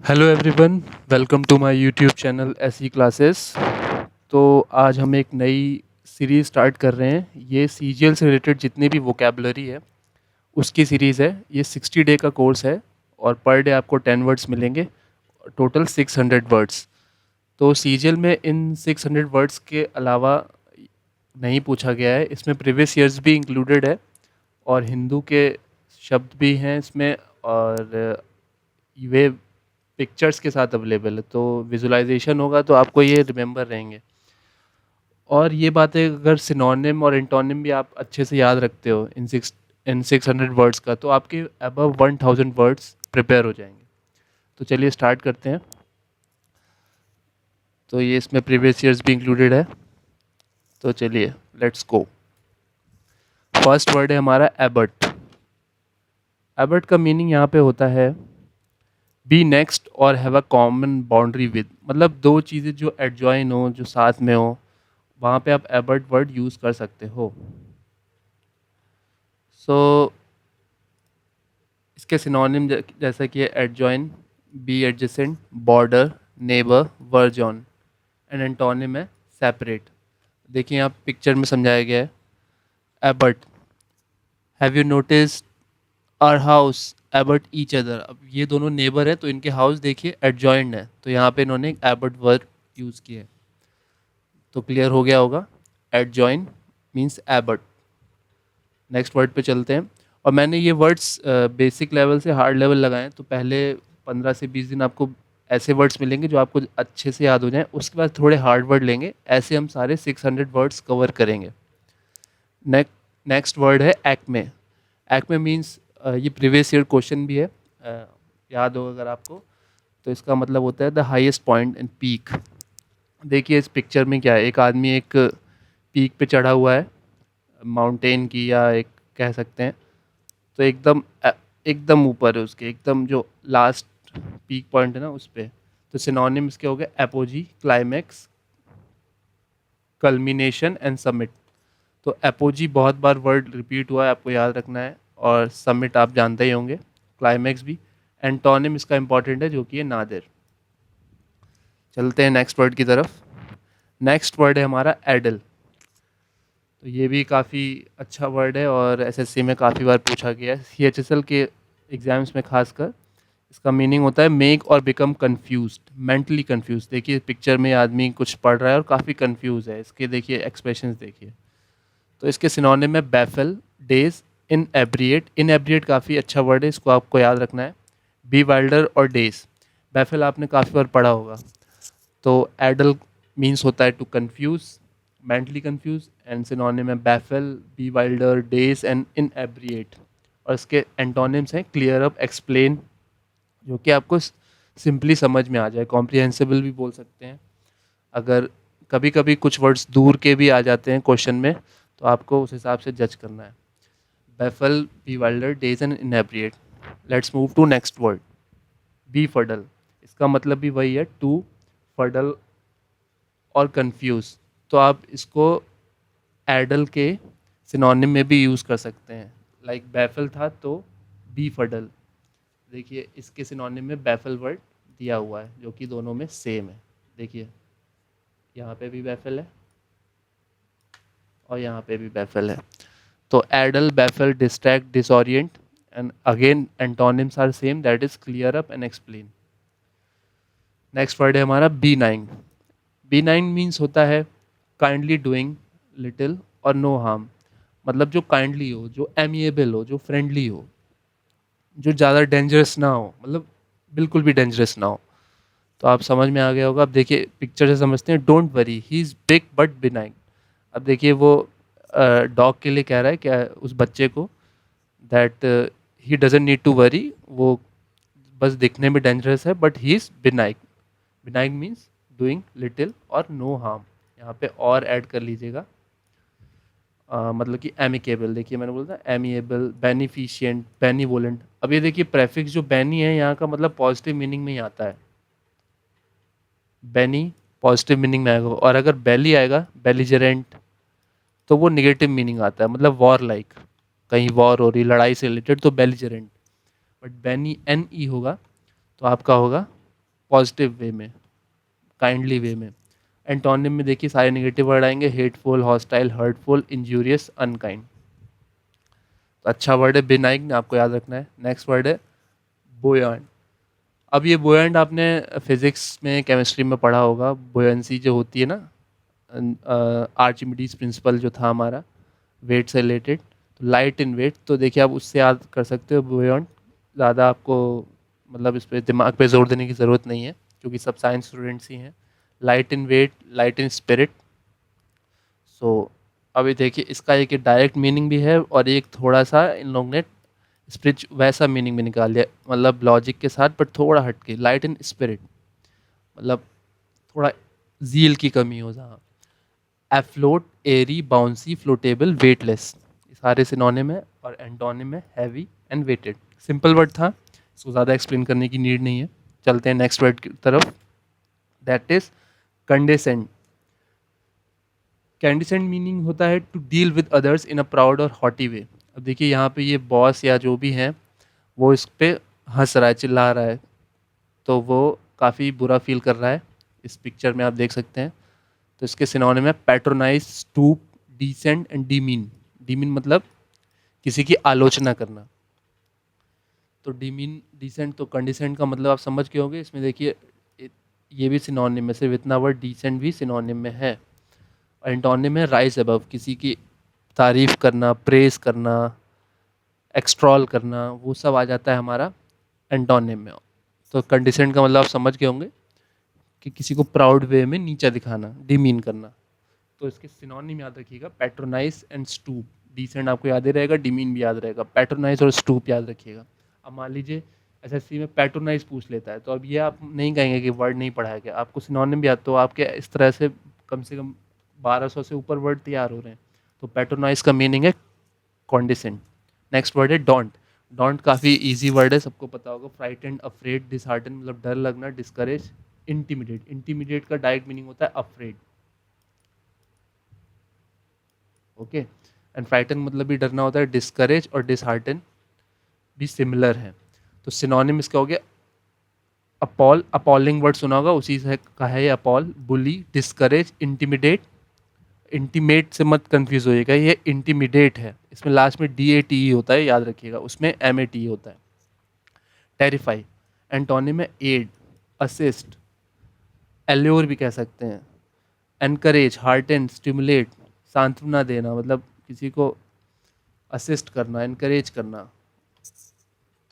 Hello everyone, welcome to my YouTube channel SE classes. तो आज हम एक नई सीरीज़ स्टार्ट कर रहे हैं। ये सीजीएल से रिलेटेड जितनी भी वोकेबलरी है उसकी सीरीज़ है। ये 60 डे का कोर्स है और पर डे आपको 10 वर्ड्स मिलेंगे, टोटल 600 वर्ड्स। तो सीजीएल में इन 600 वर्ड्स के अलावा नहीं पूछा गया है, इसमें प्रीवियस ईयर्स भी इंक्लूडेड है और हिंदू के शब्द भी हैं इसमें, और वे पिक्चर्स के साथ अवेलेबल है, तो विजुअलाइजेशन होगा तो आपको ये रिमेंबर रहेंगे। और ये बातें अगर सिनोनिम और एंटोनिम भी आप अच्छे से याद रखते हो इन 600 वर्ड्स का, तो आपके अबव 1000 वर्ड्स प्रिपेयर हो जाएंगे। तो चलिए स्टार्ट करते हैं। तो ये इसमें प्रीवियस ईयर्स भी इंक्लूडेड है। तो चलिए लेट्स गो। फर्स्ट वर्ड है हमारा एबर्ट। एबर्ट का मीनिंग यहाँ पे होता है बी नेक्स्ट और have a common boundary with. मतलब दो चीज़ें जो एडजॉइन हो, जो साथ में हो, वहाँ पे आप एबर्ट वर्ड यूज़ कर सकते हो। सो इसके सिनोनिम जैसा कि adjoin, be adjacent, border, neighbour, verge on. And antonym है सेपरेट। देखिए यहाँ पिक्चर में समझाया गया है। Abut, have you notice our house abut each other. अब ये दोनों नेबर है तो इनके हाउस देखिए एडजॉइंड है, तो यहाँ पे इन्होंने एक एबर्ट वर्ड यूज़ किया है। तो क्लियर हो गया होगा, adjoin means abut. Next word पे चलते हैं। और मैंने ये वर्ड्स बेसिक लेवल से हार्ड लेवल लगाए हैं, तो पहले 15 से 20 दिन आपको ऐसे वर्ड्स मिलेंगे जो आपको अच्छे से याद हो जाएं, उसके बाद थोड़े हार्ड वर्ड लेंगे। ऐसे हम सारे 600 वर्ड्स कवर करेंगे। नेक्स्ट वर्ड है एक्मे। एक्मे मीन्स, ये प्रीवियस ईयर क्वेश्चन भी है, याद होगा अगर आपको, तो इसका मतलब होता है the highest point in peak. देखिए इस पिक्चर में क्या है, एक आदमी एक पीक पे चढ़ा हुआ है, माउंटेन की, या एक कह सकते हैं। तो एकदम ऊपर है उसके, एकदम जो लास्ट पीक पॉइंट है ना उस पे। तो सिनोनिम इसके हो गए apogee, climax, culmination and summit. तो एपोजी बहुत बार वर्ड रिपीट हुआ है, आपको याद रखना है। और समिट आप जानते ही होंगे, क्लाइमैक्स भी। एंटोनिम इसका इंपॉर्टेंट है जो कि है नादिर। चलते हैं नेक्स्ट वर्ड की तरफ। नेक्स्ट वर्ड है हमारा एडल। तो ये भी काफ़ी अच्छा वर्ड है और एसएससी में काफ़ी बार पूछा गया है, सीएचएसएल के एग्ज़ाम्स में खासकर। इसका मीनिंग होता है मेक और बिकम कन्फ्यूज्ड, मेंटली कन्फ्यूज। देखिए पिक्चर में आदमी कुछ पढ़ रहा है और काफ़ी कन्फ्यूज़ है, इसके देखिए एक्सप्रेशंस देखिए। तो इसके सिनोनिम में बैफल, डेज, इनएब्रिएट। इनएब्रिएट काफ़ी अच्छा वर्ड है, इसको आपको याद रखना है। बी वाइल्डर और डेज। बैफल आपने काफ़ी बार पढ़ा होगा। तो एडल मीन्स होता है to confuse, mentally confuse. And synonym है baffle, bewilder, daze and inebriate. और इसके एंटोनिम्स हैं क्लियर अप, एक्सप्लेन, जो कि आपको सिंपली समझ में आ जाए। कॉम्प्रिहेंसिबल भी बोल सकते हैं। अगर कभी कभी कुछ वर्ड्स दूर के भी आ जाते हैं क्वेश्चन में, तो आपको उस हिसाब से जज करना है। Baffle, bewilder, daze and inebriate. Let's move to next word, befuddle. इसका मतलब भी वही है, टू फडल और कंफ्यूज। तो आप इसको एडल के सिनोनिम में भी यूज़ कर सकते हैं। लाइक बैफल था तो बी फडल। देखिए इसके सिनोनिम में बैफल वर्ड दिया हुआ है, जो कि दोनों में सेम है। देखिए यहाँ पे भी बैफल है और यहाँ पे भी बैफल है। तो addle, baffle, distract, disorient. And again antonyms are same, that is clear up and explain. Next word है हमारा benign. Benign means होता है काइंडली डूइंग लिटिल और नो हार्म। मतलब जो काइंडली हो, जो एमिएबल हो, जो फ्रेंडली हो, जो ज़्यादा डेंजरस ना हो, मतलब बिल्कुल भी डेंजरस ना हो। तो आप समझ में आ गया होगा। अब देखिए पिक्चर से समझते हैं, don't worry he is big but benign. अब देखिए वो डॉग के लिए कह रहा है क्या, उस बच्चे को, that he doesn't need to worry, वो बस दिखने में डेंजरस है but he is benign. Benign means doing little और नो हार्म। यहाँ पे और ऐड कर लीजिएगा, मतलब कि एमिकेबल। देखिए मैंने बोला था एमिएबल, बेनिफिशिएंट, बेनीवोलेंट। अब ये देखिए प्रेफिक्स जो बेनी है यहाँ का मतलब पॉजिटिव मीनिंग में ही आता है। बेनी पॉजिटिव मीनिंग में आएगा, और अगर बेली आएगा, बेलिजरेंट, तो वो निगेटिव मीनिंग आता है, मतलब वॉर लाइक, कहीं वॉर हो रही, लड़ाई से रिलेटेड, तो बेलिजरेंट। बट बेनी एन ई होगा तो आपका होगा पॉजिटिव वे में, काइंडली वे में। एंटोनिम में देखिए सारे नेगेटिव वर्ड आएंगे, hateful, hostile, hurtful, injurious, unkind. तो अच्छा वर्ड है बिनाइग्न, आपको याद रखना है। नेक्स्ट वर्ड है बुयंट। अब ये बुयंट आपने फिजिक्स में, केमिस्ट्री में पढ़ा होगा। बुयंसी जो होती है ना, आर्चिमिडीज प्रिंसिपल जो था हमारा वेट से रिलेटेड, तो लाइट इन वेट, तो देखिए आप उससे याद कर सकते हो बुयंट। ज़्यादा आपको मतलब इस पे दिमाग पे जोर देने की ज़रूरत नहीं है, क्योंकि सब साइंस स्टूडेंट्स ही हैं। Light in weight, light in spirit. So अभी देखिए इसका एक डायरेक्ट मीनिंग भी है और एक थोड़ा सा इन लोग ने स्पिरिच वैसा मीनिंग भी निकाल दिया, मतलब लॉजिक के साथ बट थोड़ा हटके। लाइट इन स्पिरिट मतलब थोड़ा जील की कमी हो जहाँ। एफ्लोट, एरी, बाउंसी, फ्लोटेबल, वेटलेस, ये सारे सिनोनिम है। और एंटोनिम है heavy and weighted. Simple word था, इसको ज़्यादा एक्सप्लेन करने की नीड नहीं है। चलते हैं नेक्स्ट वर्ड की तरफ, that is condescend. Condescend meaning होता है to deal with others in a proud और हॉटी वे। अब देखिए यहाँ पे ये बॉस या जो भी है वो इस पे हंस रहा है, चिल्ला रहा है, तो वो काफ़ी बुरा फील कर रहा है। इस पिक्चर में आप देख सकते हैं। तो इसके सिनोनिम है patronize, stoop, descend and demean. Demean मतलब किसी की आलोचना करना। तो डीमीन, डिसेंट, तो कंडिसेंट का मतलब आप समझ के होंगे। इसमें देखिए ये भी सिनोनिम में, सिर्फ इतना वर्ड डिसेंट भी सिनोनिम में है। और एंटोनिम है राइज अबव, किसी की तारीफ करना, प्रेज करना, एक्सट्रॉल करना, वो सब आ जाता है हमारा एंटोनिम में। तो कंडिसेंट का मतलब आप समझ के होंगे कि किसी को प्राउड वे में नीचा दिखाना, डिमीन करना। तो इसके सिनोनिम याद रखिएगा, पैट्रोनाइज एंड स्टूप। डिसेंट आपको याद ही रहेगा, डिमीन भी याद रहेगा, पैट्रोनाइज और स्टूप याद रखिएगा। अब मान लीजिए एसएससी में पैट्रोनाइज पूछ लेता है, तो अब ये आप नहीं कहेंगे कि वर्ड नहीं पढ़ाया गया, आपको सिनोनिम भी याद, तो आपके इस तरह से कम 1200 से ऊपर वर्ड तैयार हो रहे हैं। तो पैट्रोनाइज का मीनिंग है कॉन्डिसेंट। नेक्स्ट वर्ड है डोंट। डोंट काफ़ी इजी वर्ड है, सबको पता होगा। फ्राइटेंड, अफ्रेड, डिसहार्टन मतलब डर लगना, डिस्करेज, इंटीमिडेट। इंटीमिडेट का डायरेक्ट मीनिंग होता है अफ्रेड। ओके, एंड फ्राइटन मतलब भी डरना होता है। डिस्करेज और डिसहार्टन भी सिमिलर है। तो सिनोनिम इसका हो गया अपॉल। अपॉलिंग वर्ड सुना होगा, उसी से का है ये अपॉल। बुली, डिस्करेज, इंटिमिडेट। इंटीमेट से मत कंफ्यूज होइएगा, ये इंटीमिडेट है, इसमें लास्ट में डी ए टी ई होता है, याद रखिएगा, उसमें एम ए टी होता है। टेरिफाई। एंटोनिम में एड, असिस्ट, एल्योर भी कह सकते हैं। एनकरेज, हार्टन, स्टिमुलेट, सांत्वना देना, मतलब किसी को असिस्ट करना, इनकरेज करना।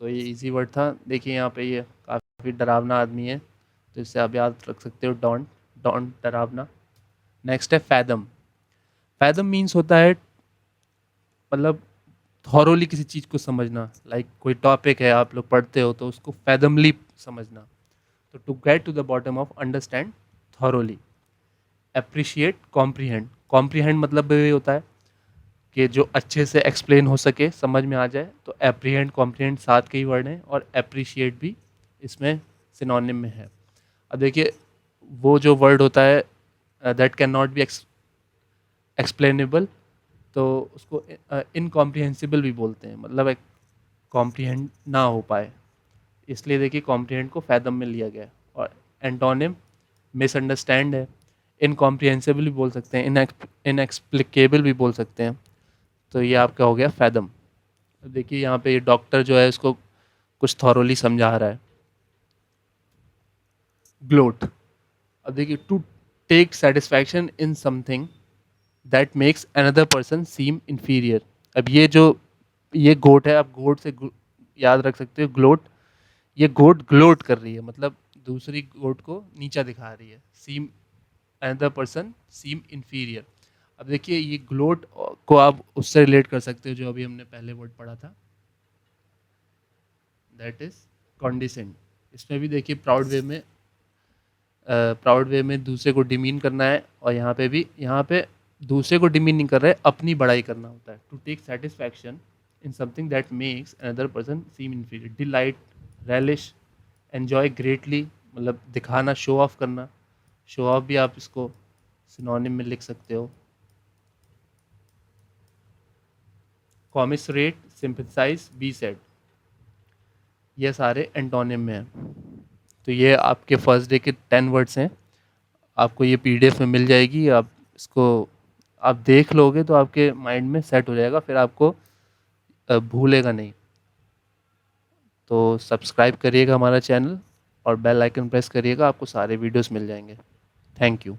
तो ये इजी वर्ड था। देखिए यहाँ पे ये काफ़ी डरावना आदमी है, तो इससे आप याद रख सकते हो डॉन्ट। डॉन्ट डरावना। नेक्स्ट है फैदम। फैदम मीन्स होता है मतलब थॉरोली किसी चीज़ को समझना। लाइक कोई टॉपिक है आप लोग पढ़ते हो तो उसको फैदमली समझना। तो to get to the bottom of, understand, thoroughly. Appreciate, comprehend. Comprehend मतलब ये होता है कि जो अच्छे से एक्सप्लेन हो सके, समझ में आ जाए। तो एप्रीहेंड, कॉम्प्रीहेंड साथ के ही वर्ड हैं, और अप्रिशिएट भी इसमें सिनोनिम में है। अब देखिए वो जो वर्ड होता है that can not be explainable, तो उसको इनकॉम्प्रिहेंसिबल भी बोलते हैं, मतलब एक कॉम्प्रीहेंड ना हो पाए, इसलिए देखिए कॉम्प्रीहेंड को फैदम में लिया गया है। और एंटोनिम मिसअंडरस्टैंड है। इनकॉम्प्रिहेंसिबल भी बोल सकते हैं, इनएक्सप्लिकेबल भी बोल सकते हैं। तो ये आपका हो गया फैदम। अब देखिए यहाँ पे ये डॉक्टर जो है इसको कुछ थॉरोली समझा रहा है। ग्लोट। अब देखिए to take satisfaction in something that makes another person seem inferior. अब ये गोट है, आप गोट से याद रख सकते हो ग्लोट। ये गोट ग्लोट कर रही है, मतलब दूसरी गोट को नीचा दिखा रही है। सीम अनदर पर्सन सीम इन्फीरियर। अब देखिए ये ग्लोट को आप उससे रिलेट कर सकते हो जो अभी हमने पहले वर्ड पढ़ा था, दैट इज कॉन्डिसेंट। इसमें भी देखिए प्राउड वे में दूसरे को डिमीन करना है, और यहाँ पे दूसरे को डिमीन नहीं कर रहे, अपनी बड़ाई करना होता है। To take satisfaction in something that makes another person seem inferior. Delight, relish, enjoy greatly मतलब दिखाना, शो ऑफ करना। शो ऑफ भी आप इसको सिनोनिम में लिख सकते हो। कॉमिसरेट, सिंपथसाइज, बी सेड, ये सारे एंटोनिम में हैं। तो ये आपके फर्स्ट डे के 10 वर्ड्स हैं। आपको ये पीडीएफ में मिल जाएगी। आप इसको आप देख लोगे तो आपके माइंड में सेट हो जाएगा, फिर आपको भूलेगा नहीं। तो सब्सक्राइब करिएगा हमारा चैनल और बेल आइकन प्रेस करिएगा, आपको सारे वीडियोस मिल जाएंगे। Thank you.